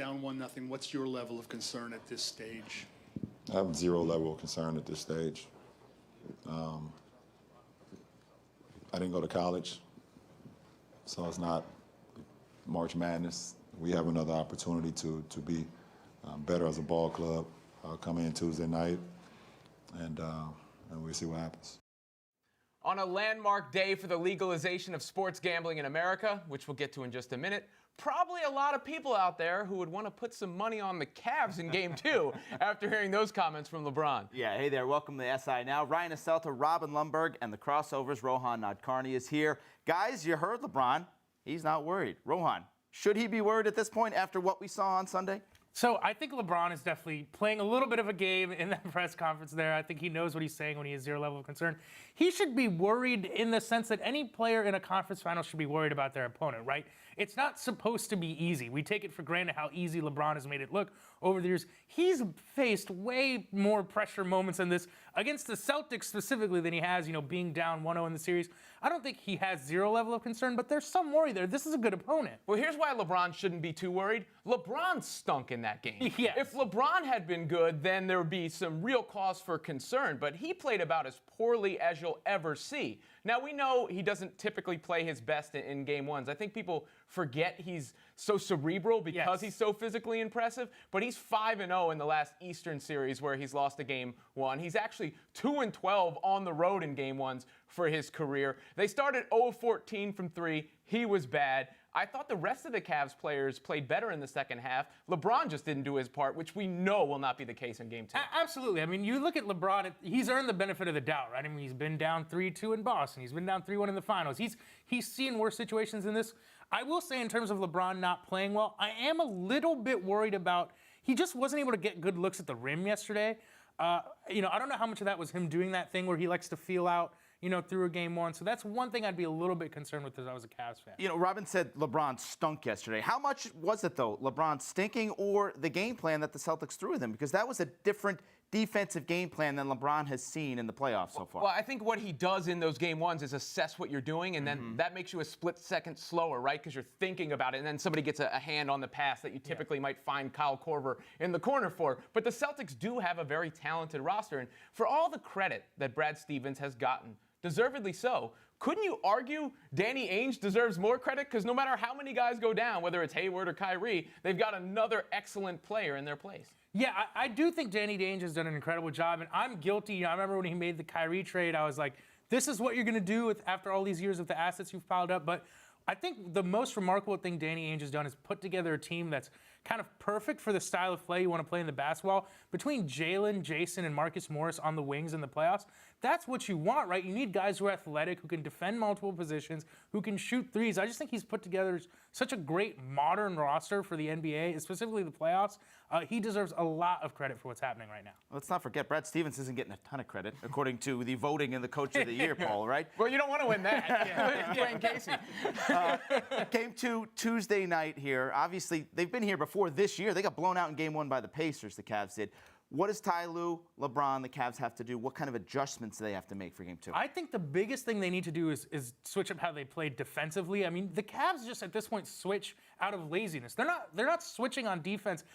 down 1-0. What's your level of concern at this stage? I have zero level of concern at this stage. I didn't go to college, so it's not March Madness. We have another opportunity to be better as a ball club coming in Tuesday night, and we'll see what happens. On a landmark day for the legalization of sports gambling in America, which we'll get to in just a minute, probably a lot of people out there who would want to put some money on the Cavs in Game 2 after hearing those comments from LeBron. Yeah, hey there. Welcome to the SI Now. Ryan Aselta, Robin Lundberg, and the crossovers. Rohan Nadkarni is here. Guys, you heard LeBron. He's not worried. Rohan, should he be worried at this point after what we saw on Sunday? So I think LeBron is definitely playing a little bit of a game in that press conference there. I think he knows what he's saying when he has zero level of concern. He should be worried in the sense that any player in a conference final should be worried about their opponent, right? It's not supposed to be easy. We take it for granted how easy LeBron has made it look over the years. He's faced way more pressure moments in this against the Celtics specifically than he has, being down 1-0 in the series. I don't think he has zero level of concern, but there's some worry there. This is a good opponent. Well, here's why LeBron shouldn't be too worried. LeBron stunk in that game. Yes. If LeBron had been good, then there would be some real cause for concern, but he played about as poorly as you'll ever see. Now, we know he doesn't typically play his best in Game 1s. I think people forget he's so cerebral because he's so physically impressive, but he's 5-0 in the last Eastern series where he's lost a Game 1. He's actually 2-12 on the road in Game 1s for his career. They started 0-14 from 3. He was bad. I thought the rest of the Cavs players played better in the second half. LeBron just didn't do his part, which we know will not be the case in Game 2. Absolutely. I mean, you look at LeBron, he's earned the benefit of the doubt, right? I mean, he's been down 3-2 in Boston. He's been down 3-1 in the finals. He's seen worse situations than this. I will say in terms of LeBron not playing well, I am a little bit worried about, he just wasn't able to get good looks at the rim yesterday. I don't know how much of that was him doing that thing where he likes to feel out, through a Game 1. So that's one thing I'd be a little bit concerned with as I was a Cavs fan. Robin said LeBron stunk yesterday. How much was it, though, LeBron stinking or the game plan that the Celtics threw with him? Because that was a different defensive game plan than LeBron has seen in the playoffs so far. Well, I think what he does in those Game 1s is assess what you're doing, and then that makes you a split second slower, right? Because you're thinking about it, and then somebody gets a hand on the pass that you typically might find Kyle Korver in the corner for. But the Celtics do have a very talented roster, and for all the credit that Brad Stevens has gotten, deservedly so, couldn't you argue Danny Ainge deserves more credit? Because no matter how many guys go down, whether it's Hayward or Kyrie, they've got another excellent player in their place. Yeah, I do think Danny Ainge has done an incredible job, and I'm guilty. I remember when he made the Kyrie trade, I was like, this is what you're going to do after all these years of the assets you've piled up. But I think the most remarkable thing Danny Ainge has done is put together a team that's kind of perfect for the style of play you want to play in the basketball. Between Jalen, Jason, and Marcus Morris on the wings in the playoffs, that's what you want, right? You need guys who are athletic, who can defend multiple positions, who can shoot threes. I just think he's put together such a great modern roster for the NBA, specifically the playoffs. He deserves a lot of credit for what's happening right now. Let's not forget, Brad Stevens isn't getting a ton of credit, according to the voting in the Coach of the Year poll, right? Well, you don't want to win that. Dwayne Casey. Game 2, Tuesday night here. Obviously, they've been here before this year. They got blown out in Game 1 by the Pacers, the Cavs did. What does Ty Lue, LeBron, the Cavs have to do? What kind of adjustments do they have to make for Game 2? I think the biggest thing they need to do is switch up how they play defensively. I mean, the Cavs just at this point switch out of laziness. They're not switching on defense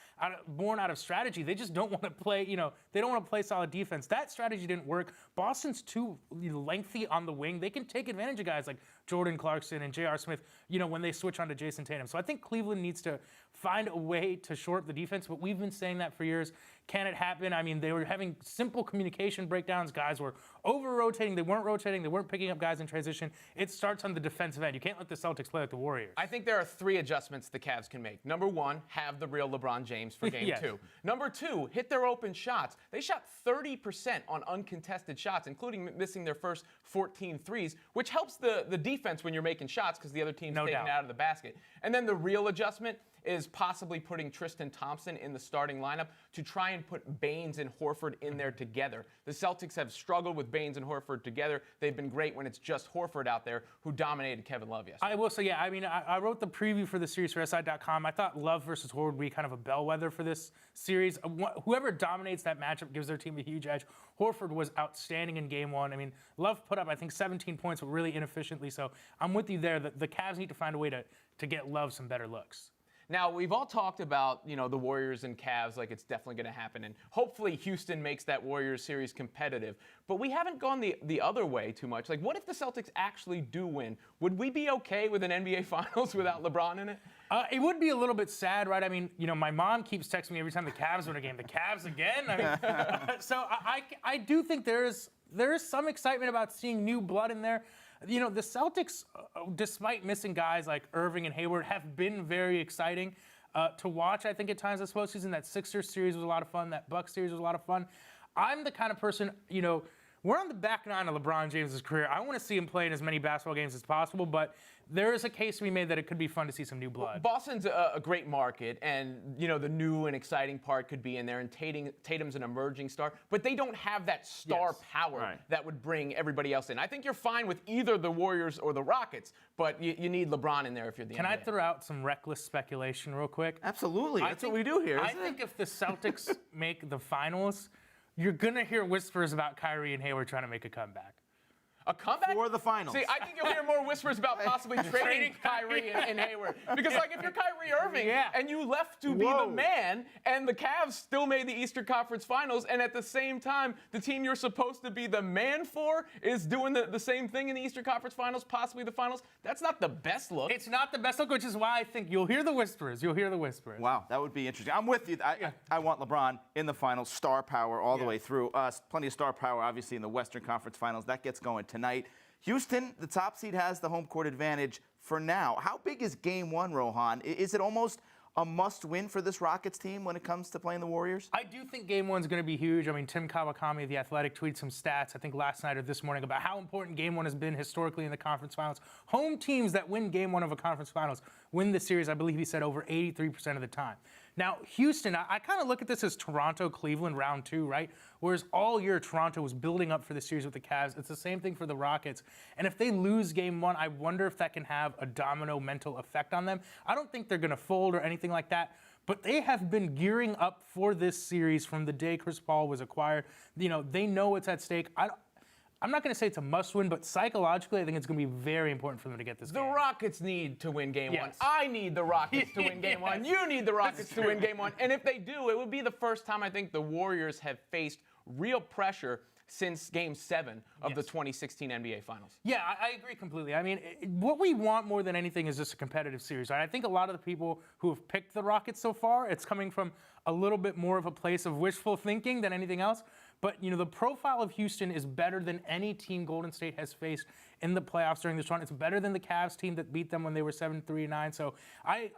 born out of strategy. They just don't want to play, they don't want to play solid defense. That strategy didn't work. Boston's too lengthy on the wing. They can take advantage of guys like Jordan Clarkson and J.R. Smith, when they switch on to Jason Tatum. So I think Cleveland needs to find a way to shore up the defense, but we've been saying that for years. Can it happen? I mean, they were having simple communication breakdowns. Guys were over-rotating. They weren't rotating. They weren't picking up guys in transition. It starts on the defensive end. You can't let the Celtics play like the Warriors. I think there are 3 adjustments the Cavs can make. Number 1, have the real LeBron James for Game 2. Number 2, hit their open shots. They shot 30% on uncontested shots, including missing their first 14 threes, which helps the defense when you're making shots because the other team's taking it out of the basket. And then the real adjustment is possibly putting Tristan Thompson in the starting lineup to try and put Baines and Horford in there together. The Celtics have struggled with Baines and Horford together. They've been great when it's just Horford out there, who dominated Kevin Love yesterday. I will say, I mean, I wrote the preview for the series for SI.com. I thought Love versus Horford would be kind of a bellwether for this series. Whoever dominates that matchup gives their team a huge edge. Horford was outstanding in Game 1. I mean, Love put up, I think, 17 points, but really inefficiently. So I'm with you there. The Cavs need to find a way to get Love some better looks. Now, we've all talked about, the Warriors and Cavs, like it's definitely going to happen. And hopefully Houston makes that Warriors series competitive. But we haven't gone the other way too much. Like, what if the Celtics actually do win? Would we be okay with an NBA Finals without LeBron in it? It would be a little bit sad, right? I mean, my mom keeps texting me every time the Cavs win a game. The Cavs again? I mean, so I do think there is some excitement about seeing new blood in there. The Celtics, despite missing guys like Irving and Hayward, have been very exciting to watch, I think, at times this postseason. That Sixers series was a lot of fun. That Bucks series was a lot of fun. I'm the kind of person, we're on the back nine of LeBron James' career. I want to see him play in as many basketball games as possible, but there is a case to be made that it could be fun to see some new blood. Boston's a great market, and the new and exciting part could be in there, and Tatum's an emerging star, but they don't have that star power that would bring everybody else in. I think you're fine with either the Warriors or the Rockets, but you need LeBron in there if you're the NBA. Can I throw out some reckless speculation real quick? Absolutely. That's what we do here. I think if the Celtics make the finals, you're going to hear whispers about Kyrie and Hayward trying to make a comeback. A comeback? For the finals. See, I think you'll hear more whispers about possibly trading Kyrie and Hayward. Because, if you're Kyrie Irving and you left to be the man, and the Cavs still made the Eastern Conference Finals, and at the same time, the team you're supposed to be the man for is doing the same thing in the Eastern Conference Finals, possibly the finals, that's not the best look. It's not the best look, which is why I think you'll hear the whispers. Wow, that would be interesting. I'm with you. I want LeBron in the finals, star power all the way through. Plenty of star power, obviously, in the Western Conference Finals. That gets going tonight. Houston, the top seed, has the home court advantage for now. How big is Game 1, Rohan? Is it almost a must-win for this Rockets team when it comes to playing the Warriors? I do think Game 1's going to be huge. I mean, Tim Kawakami of The Athletic tweeted some stats, I think last night or this morning, about how important Game 1 has been historically in the conference finals. Home teams that win Game 1 of a conference finals win the series, I believe he said, over 83% of the time. Now, Houston, I kind of look at this as Toronto-Cleveland round 2, right? Whereas all year Toronto was building up for the series with the Cavs. It's the same thing for the Rockets. And if they lose Game 1, I wonder if that can have a domino mental effect on them. I don't think they're going to fold or anything like that. But they have been gearing up for this series from the day Chris Paul was acquired. They know it's at stake. I'm not going to say it's a must-win, but psychologically, I think it's going to be very important for them to get this game. The Rockets need to win Game 1. I need the Rockets to win Game 1. You need the Rockets to win Game 1. And if they do, it would be the first time I think the Warriors have faced real pressure since Game 7 of the 2016 NBA Finals. Yeah, I agree completely. I mean, what we want more than anything is just a competitive series. Right? I think a lot of the people who have picked the Rockets so far, it's coming from a little bit more of a place of wishful thinking than anything else. But, the profile of Houston is better than any team Golden State has faced in the playoffs during this run. It's better than the Cavs team that beat them when they were 7-3-9. So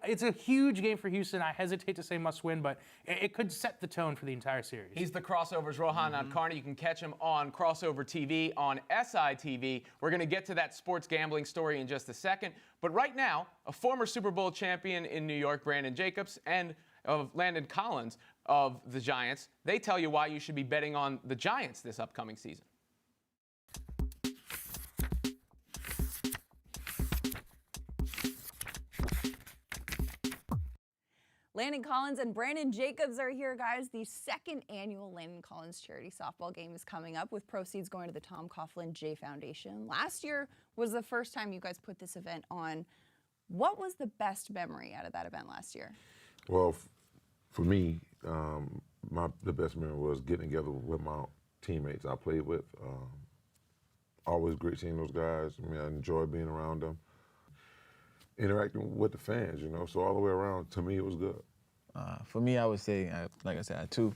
it's a huge game for Houston. I hesitate to say must win, but it could set the tone for the entire series. He's the Crossovers, Rohan Nadkarni. You can catch him on Crossover TV, on SI TV. We're going to get to that sports gambling story in just a second. But right now, a former Super Bowl champion in New York, Brandon Jacobs, and of Landon Collins of the Giants, they tell you why you should be betting on the Giants this upcoming season. Landon Collins and Brandon Jacobs are here, guys. The second annual Landon Collins charity softball game is coming up, with proceeds going to the Tom Coughlin J Foundation. Last year was the first time you guys put this event on. What was the best memory out of that event last year? Well, for me, the best memory was getting together with my teammates I played with. Always great seeing those guys. I mean, I enjoy being around them. Interacting with the fans, so all the way around, to me, it was good. For me, I would say, like I said, I had two.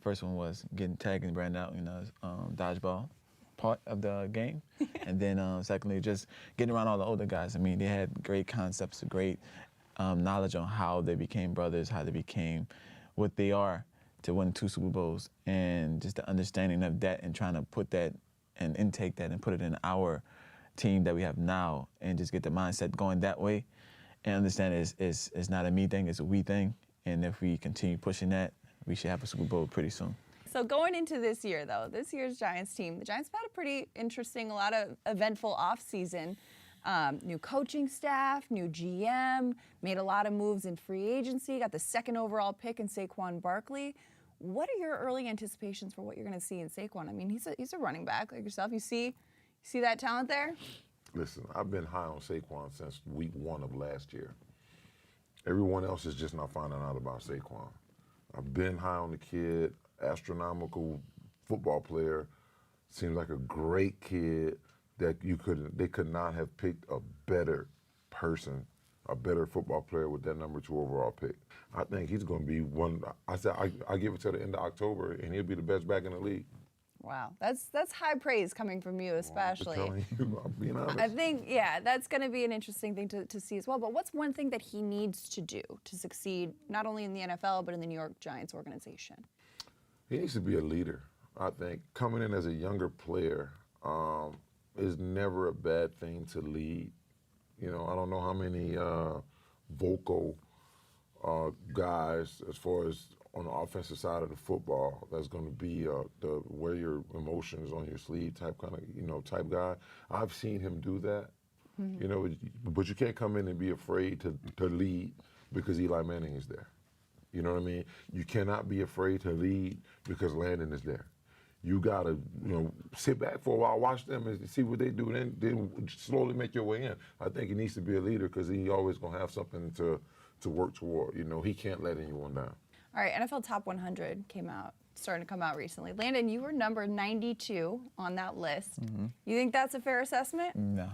First one was tagging Brandon out, dodgeball part of the game. And then secondly, just getting around all the older guys. I mean, they had great concepts, great knowledge on how they became brothers, how they became what they are to win 2 Super Bowls, and just the understanding of that and trying to put that and intake that and put it in our team that we have now, and just get the mindset going that way, and understand it's not a me thing, it's a we thing. And if we continue pushing that, we should have a Super Bowl pretty soon. So going into this year, though, this year's Giants team, the Giants have had a pretty interesting, a lot of eventful offseason. New coaching staff, new GM, made a lot of moves in free agency, got the 2nd overall pick in Saquon Barkley. What are your early anticipations for what you're going to see in Saquon? I mean, he's a running back like yourself. You see that talent there? Listen, I've been high on Saquon since week 1 of last year. Everyone else is just not finding out about Saquon. I've been high on the kid, astronomical football player. Seems like a great kid that they could not have picked a better person, a better football player with that number 2 overall pick. I think he's going to be one. I said I give it to the end of October, and he'll be the best back in the league. Wow, that's high praise coming from you, especially. I'm just telling you, I'm being honest. I think, yeah, that's going to be an interesting thing to see as well. But what's one thing that he needs to do to succeed, not only in the NFL, but in the New York Giants organization? He needs to be a leader. I think coming in as a younger player is never a bad thing to lead. You know, I don't know how many vocal guys, as far as on the offensive side of the football, that's going to be the wear your emotions on your sleeve type type guy. I've seen him do that, you know, but you can't come in and be afraid to lead because Eli Manning is there. You know what I mean? You cannot be afraid to lead because Landon is there. You gotta, sit back for a while, watch them, and see what they do, then slowly make your way in. I think he needs to be a leader because he always gonna have something to work toward. You know, he can't let anyone down. All right, NFL Top 100 starting to come out recently. Landon, you were number 92 on that list. Mm-hmm. You think that's a fair assessment? No,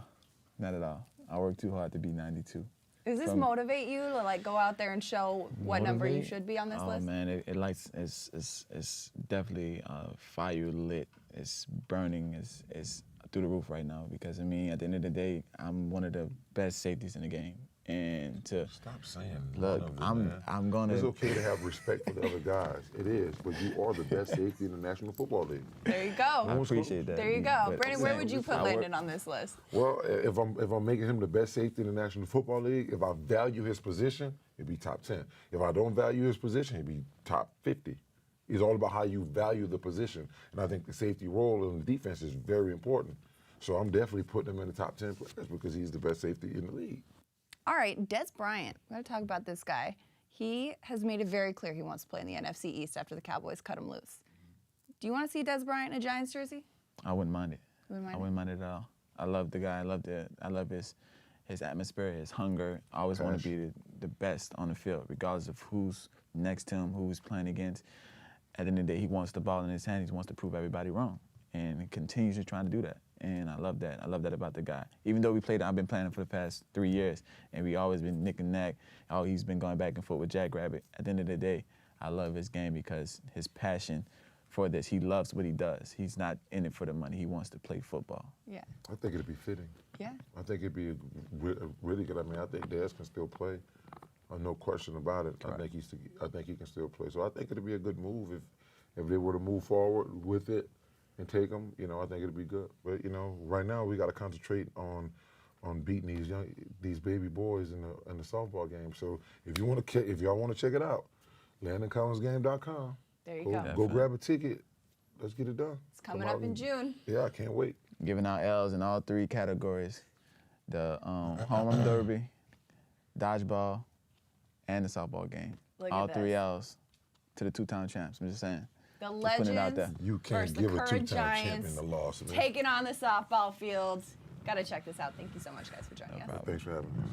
not at all. I worked too hard to be 92. Does this motivate you to go out there and show what number you Motivate? should be on this Oh list? man, it's definitely fire lit. It's burning. It's through the roof right now because at the end of the day, I'm one of the best safeties in the game. And to Stop saying look, I'm gonna. It's okay to have respect for the other guys. It is, but you are the best safety in the National Football League. There you I go. appreciate that. There you go. But Brandon, where would you put I work- Landon on this list? Well, if I'm making him the best safety in the National Football League, if I value his position, it'd be top 10. If I don't value his position, it'd be top 50. It's all about how you value the position, and I think the safety role in the defense is very important. So I'm definitely putting him in the top 10 players because he's the best safety in the league. All right, Dez Bryant. We're going to talk about this guy. He has made it very clear he wants to play in the NFC East after the Cowboys cut him loose. Do you want to see Dez Bryant in a Giants jersey? I wouldn't mind it. You wouldn't mind I wouldn't mind it at all. I love the guy. I love his atmosphere, his hunger. I always want to be the best on the field, regardless of who's next to him, who he's playing against. At the end of the day, he wants the ball in his hand. He wants to prove everybody wrong, and he continues to try to do that. And I love that. I love that about the guy. Even though I've been playing him for the past 3 years, and we always been neck and neck. Oh, he's been going back and forth with Jackrabbit. At the end of the day, I love his game because his passion for this. He loves what he does. He's not in it for the money. He wants to play football. Yeah. I think it'd be fitting. Yeah. I think it'd be really good. I think Dez can still play. No question about it. Right. I think he can still play. So I think it'd be a good move if they were to move forward with it and take him. I think it'd be good. But right now we got to concentrate on beating these baby boys in the softball game. So if y'all want to check it out, LandonCollinsGame.com. There you go. Go grab a ticket. Let's get it done. It's coming up in June. Yeah, I can't wait. Giving out L's in all 3 categories: the home run derby, dodgeball, and the softball game. Look all at 3 this. L's to the 2-time champs. I'm just saying. The Just putting it out there. legends You can't versus the give a current two-time Giants champion a loss, man. taking on the softball field. Got to check this out. Thank you so much, guys, for joining us. Thanks for having me.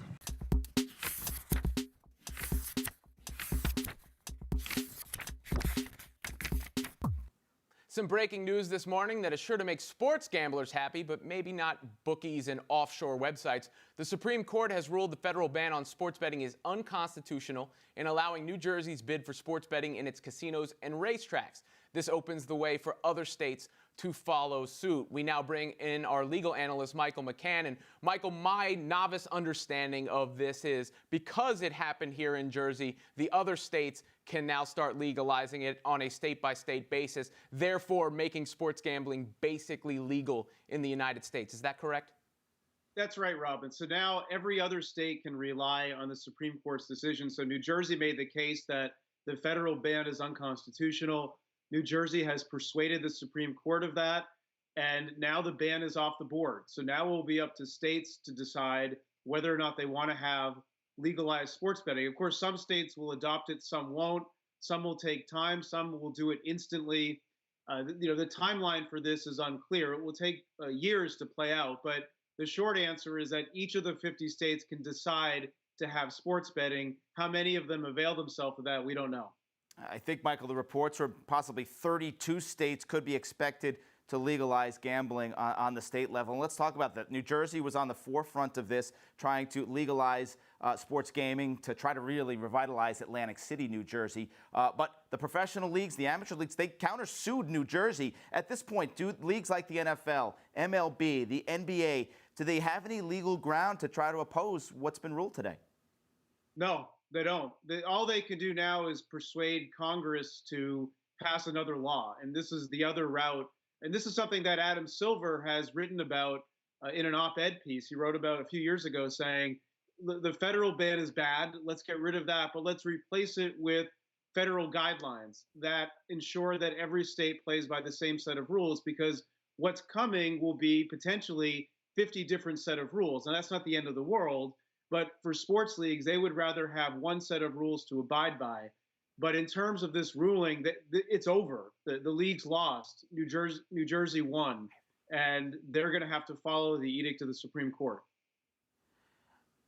Some breaking news this morning that is sure to make sports gamblers happy, but maybe not bookies and offshore websites. The Supreme Court has ruled the federal ban on sports betting is unconstitutional in allowing New Jersey's bid for sports betting in its casinos and racetracks. This opens the way for other states to follow suit. We now bring in our legal analyst, Michael McCann. And Michael, my novice understanding of this is because it happened here in Jersey, the other states can now start legalizing it on a state-by-state basis, therefore making sports gambling basically legal in the United States. Is that correct? That's right, Robin. So now every other state can rely on the Supreme Court's decision. So New Jersey made the case that the federal ban is unconstitutional. New Jersey has persuaded the Supreme Court of that, and now the ban is off the board. So now it will be up to states to decide whether or not they want to have legalized sports betting. Of course, some states will adopt it, some won't. Some will take time, some will do it instantly. The timeline for this is unclear. It will take years to play out, but the short answer is that each of the 50 states can decide to have sports betting. How many of them avail themselves of that, we don't know. I think, Michael, the reports are possibly 32 states could be expected to legalize gambling on the state level. And let's talk about that. New Jersey was on the forefront of this, trying to legalize sports gaming to try to really revitalize Atlantic City, New Jersey. But the professional leagues, the amateur leagues, they countersued New Jersey. At this point, do leagues like the NFL, MLB, the NBA, do they have any legal ground to try to oppose what's been ruled today? No, they don't. All they can do now is persuade Congress to pass another law. And this is the other route. And this is something that Adam Silver has written about in an op-ed piece he wrote about a few years ago, saying the federal ban is bad. Let's get rid of that, but let's replace it with federal guidelines that ensure that every state plays by the same set of rules, because what's coming will be potentially 50 different set of rules. And that's not the end of the world. But for sports leagues, they would rather have one set of rules to abide by. But in terms of this ruling, it's over. The league's lost. New Jersey won. And they're going to have to follow the edict of the Supreme Court.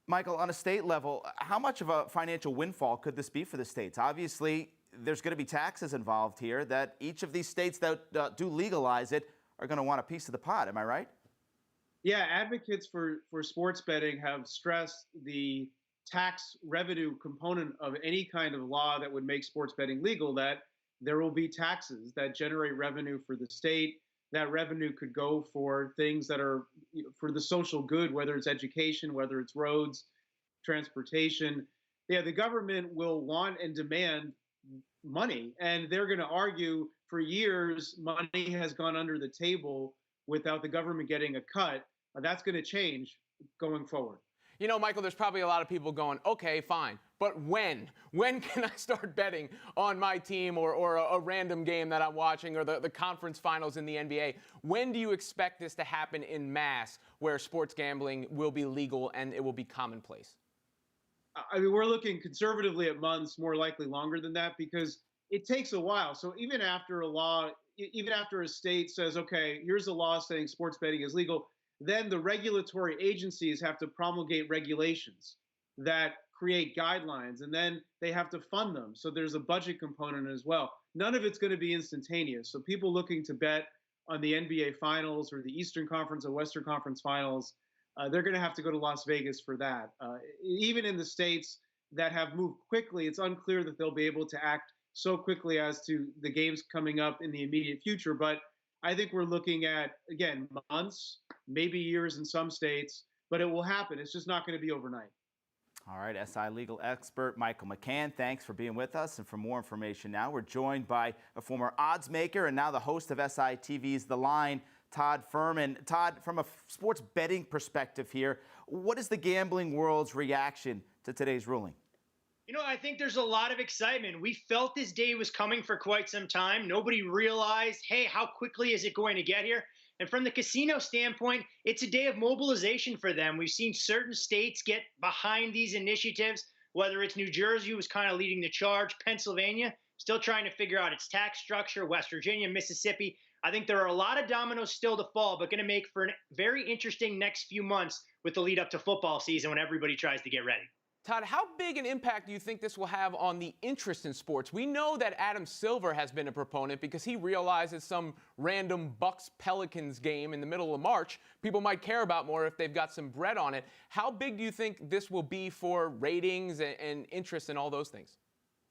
Michael, on a state level, how much of a financial windfall could this be for the states? Obviously, there's going to be taxes involved here that each of these states that do legalize it are going to want a piece of the pot. Am I right? Yeah, advocates for sports betting have stressed the tax revenue component of any kind of law that would make sports betting legal, that there will be taxes that generate revenue for the state. That revenue could go for things that are for the social good, whether it's education, whether it's roads, transportation. Yeah, the government will want and demand money, and they're going to argue for years money has gone under the table without the government getting a cut. That's going to change going forward. You know, Michael, there's probably a lot of people going, okay, fine, but when? When can I start betting on my team or a random game that I'm watching or the conference finals in the NBA? When do you expect this to happen en masse where sports gambling will be legal and it will be commonplace? I mean, we're looking conservatively at months, more likely longer than that, because it takes a while. So even after a state says, okay, here's a law saying sports betting is legal, then the regulatory agencies have to promulgate regulations that create guidelines, and then they have to fund them. So there's a budget component as well. None of it's going to be instantaneous. So people looking to bet on the NBA Finals or the Eastern Conference or Western Conference Finals, they're going to have to go to Las Vegas for that. Even in the states that have moved quickly, it's unclear that they'll be able to act so quickly as to the games coming up in the immediate future. But I think we're looking at, again, months, maybe years in some states, but it will happen. It's just not going to be overnight. All right, SI legal expert Michael McCann, thanks for being with us. And for more information now, we're joined by a former odds maker and now the host of SI TV's The Line, Todd Furman. Todd, from a sports betting perspective here, what is the gambling world's reaction to today's ruling? You know, I think there's a lot of excitement. We felt this day was coming for quite some time. Nobody realized, hey, how quickly is it going to get here? And from the casino standpoint, it's a day of mobilization for them. We've seen certain states get behind these initiatives, whether it's New Jersey, who's kind of leading the charge, Pennsylvania, still trying to figure out its tax structure, West Virginia, Mississippi. I think there are a lot of dominoes still to fall, but going to make for a very interesting next few months with the lead up to football season when everybody tries to get ready. Todd, how big an impact do you think this will have on the interest in sports? We know that Adam Silver has been a proponent because he realizes some random Bucks-Pelicans game in the middle of March people might care about more if they've got some bread on it. How big do you think this will be for ratings and interest and all those things?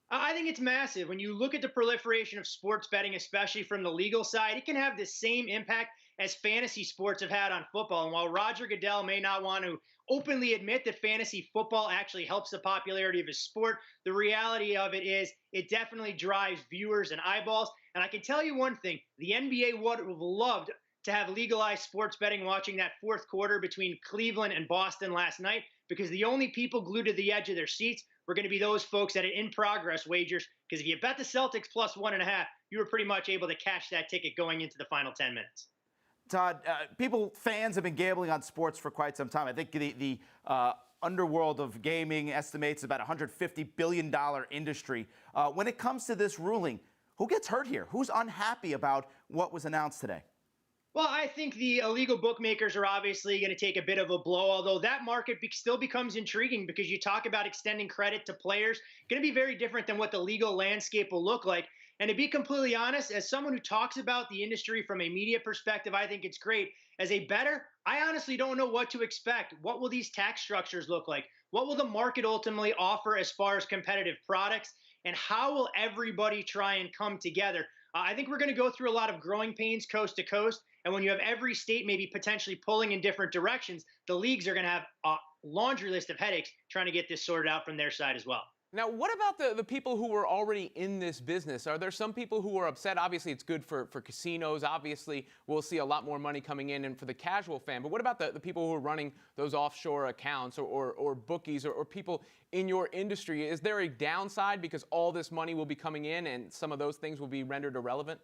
I think it's massive. When you look at the proliferation of sports betting, especially from the legal side, it can have the same impact as fantasy sports have had on football. And while Roger Goodell may not want to openly admit that fantasy football actually helps the popularity of his sport, the reality of it is it definitely drives viewers and eyeballs. And I can tell you one thing, the NBA would have loved to have legalized sports betting watching that fourth quarter between Cleveland and Boston last night, because the only people glued to the edge of their seats were going to be those folks that had in-progress wagers, because if you bet the Celtics plus 1.5, you were pretty much able to cash that ticket going into the final 10 minutes. Todd, fans have been gambling on sports for quite some time. I think the underworld of gaming estimates about $150 billion industry. When it comes to this ruling, who gets hurt here? Who's unhappy about what was announced today? Well, I think the illegal bookmakers are obviously going to take a bit of a blow, although that market still becomes intriguing because you talk about extending credit to players. Going to be very different than what the legal landscape will look like. And to be completely honest, as someone who talks about the industry from a media perspective, I think it's great. As a bettor, I honestly don't know what to expect. What will these tax structures look like? What will the market ultimately offer as far as competitive products? And how will everybody try and come together? I think we're going to go through a lot of growing pains coast to coast. And when you have every state maybe potentially pulling in different directions, the leagues are going to have a laundry list of headaches trying to get this sorted out from their side as well. Now, what about the people who were already in this business? Are there some people who are upset? Obviously, it's good for casinos. Obviously, we'll see a lot more money coming in and for the casual fan. But what about the people who are running those offshore accounts or bookies or people in your industry? Is there a downside because all this money will be coming in and some of those things will be rendered irrelevant?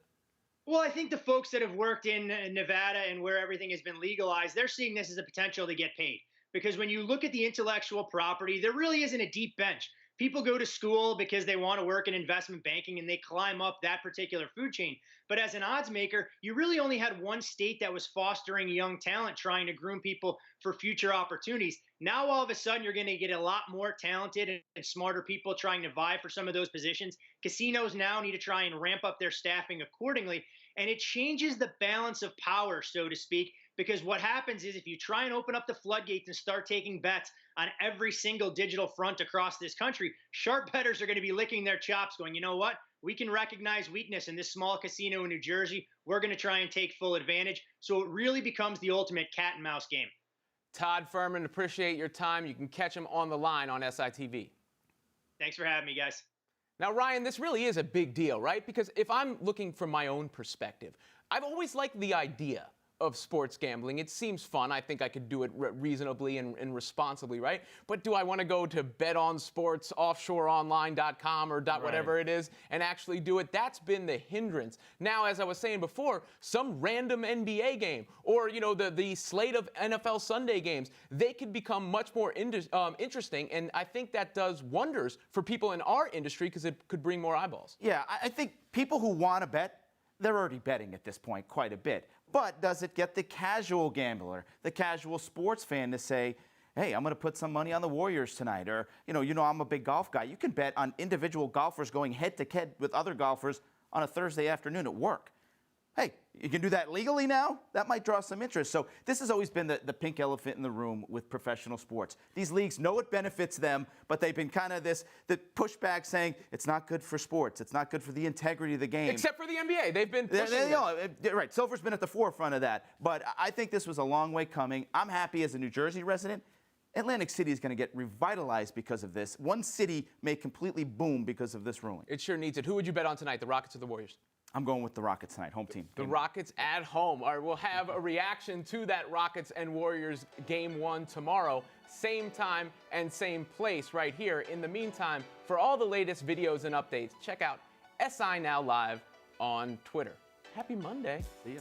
Well, I think the folks that have worked in Nevada and where everything has been legalized, they're seeing this as a potential to get paid. Because when you look at the intellectual property, there really isn't a deep bench. People go to school because they want to work in investment banking and they climb up that particular food chain. But as an odds maker, you really only had one state that was fostering young talent, trying to groom people for future opportunities. Now, all of a sudden, you're going to get a lot more talented and smarter people trying to vie for some of those positions. Casinos now need to try and ramp up their staffing accordingly. And it changes the balance of power, so to speak, because what happens is if you try and open up the floodgates and start taking bets on every single digital front across this country, sharp bettors are going to be licking their chops going, you know what? We can recognize weakness in this small casino in New Jersey. We're going to try and take full advantage. So it really becomes the ultimate cat and mouse game. Todd Furman, appreciate your time. You can catch him on the line on SITV. Thanks for having me, guys. Now, Ryan, this really is a big deal, right? Because if I'm looking from my own perspective, I've always liked the idea of sports gambling. It seems fun. I think I could do it reasonably and responsibly, right? But do I want to go to betonsportsoffshoreonline.com or whatever it is and actually do it? That's been the hindrance. Now, as I was saying before, some random NBA game or, you know, the slate of NFL Sunday games, they could become much more interesting. And I think that does wonders for people in our industry because it could bring more eyeballs. Yeah, I think people who want to bet, they're already betting at this point quite a bit. But does it get the casual gambler, the casual sports fan to say, hey, I'm going to put some money on the Warriors tonight? Or, you know, I'm a big golf guy. You can bet on individual golfers going head-to-head with other golfers on a Thursday afternoon at work. Hey, you can do that legally now? That might draw some interest. So this has always been the pink elephant in the room with professional sports. These leagues know it benefits them, but they've been kind of the pushback saying it's not good for sports. It's not good for the integrity of the game. Except for the NBA. They've been pushing this. Right, Silver's been at the forefront of that. But I think this was a long way coming. I'm happy as a New Jersey resident. Atlantic City is going to get revitalized because of this. One city may completely boom because of this ruling. It sure needs it. Who would you bet on tonight, the Rockets or the Warriors? I'm going with the Rockets tonight, home team. The Rockets at home. All right, we'll have a reaction to that Rockets and Warriors Game 1 tomorrow. Same time and same place right here. In the meantime, for all the latest videos and updates, check out SI Now Live on Twitter. Happy Monday. See ya.